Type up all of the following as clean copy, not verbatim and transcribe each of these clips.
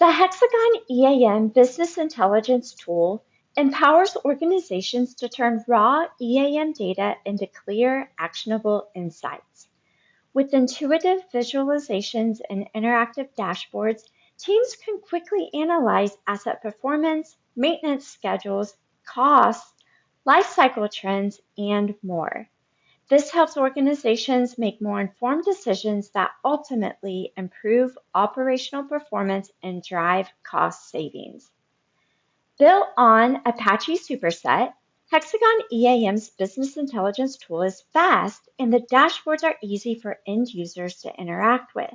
The Hexagon EAM Business Intelligence tool empowers organizations to turn raw EAM data into clear, actionable insights. With intuitive visualizations and interactive dashboards, teams can quickly analyze asset performance, maintenance schedules, costs, lifecycle trends, and more. This helps organizations make more informed decisions that ultimately improve operational performance and drive cost savings. Built on Apache Superset, Hexagon EAM's business intelligence tool is fast and the dashboards are easy for end users to interact with.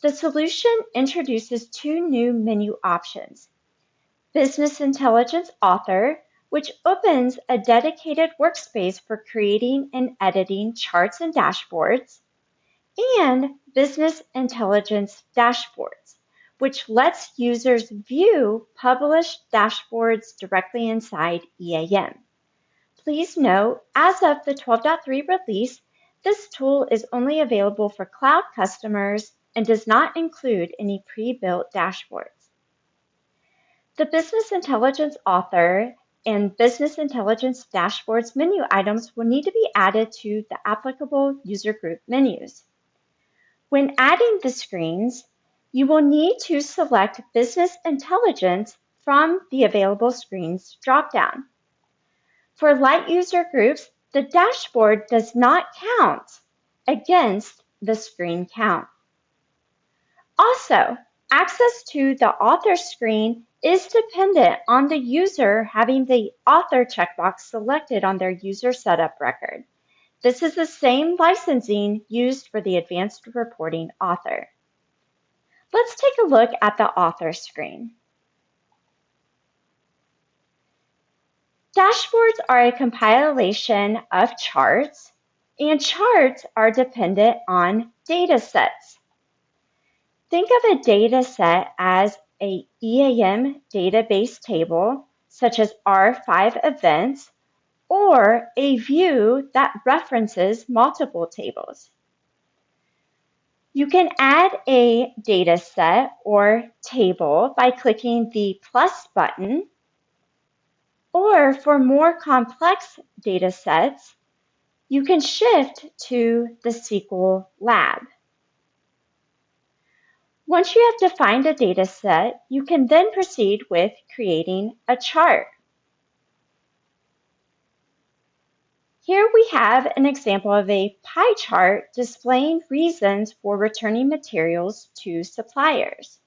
The solution introduces two new menu options: Business Intelligence Author, which opens a dedicated workspace for creating and editing charts and dashboards, and Business Intelligence Dashboards, which lets users view published dashboards directly inside EAM. Please note, as of the 12.3 release, this tool is only available for cloud customers and does not include any pre-built dashboards. The Business Intelligence Author and Business Intelligence Dashboards menu items will need to be added to the applicable user group menus. When adding the screens, you will need to select Business Intelligence from the Available Screens dropdown. For light user groups, the dashboard does not count against the screen count. Also, access to the author screen is dependent on the user having the author checkbox selected on their user setup record. This is the same licensing used for the advanced reporting author. Let's take a look at the author screen. Dashboards are a compilation of charts, and charts are dependent on data sets. Think of a data set as an EAM database table, such as R5 events, or a view that references multiple tables. You can add a data set or table by clicking the plus button, or for more complex data sets, you can shift to the SQL Lab. Once you have defined a data set, you can then proceed with creating a chart. Here we have an example of a pie chart displaying reasons for returning materials to suppliers.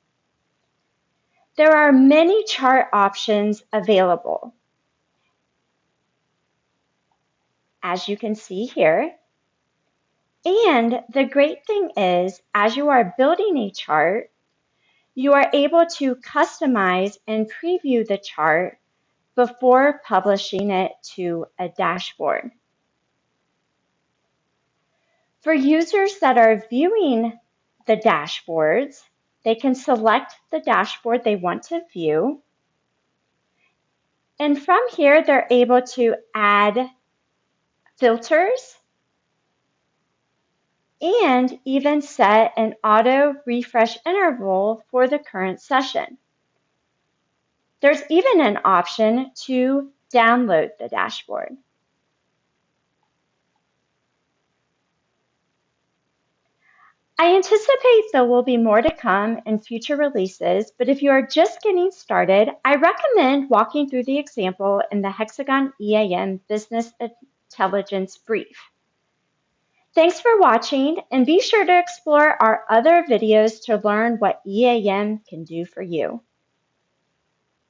There are many chart options available, as you can see here. And the great thing is, as you are building a chart, you are able to customize and preview the chart before publishing it to a dashboard. For users that are viewing the dashboards, they can select the dashboard they want to view. And from here, they're able to add filters and even set an auto refresh interval for the current session. There's even an option to download the dashboard. I anticipate there will be more to come in future releases, but if you are just getting started, I recommend walking through the example in the Hexagon EAM Business Intelligence Brief. Thanks for watching, and be sure to explore our other videos to learn what EAM can do for you.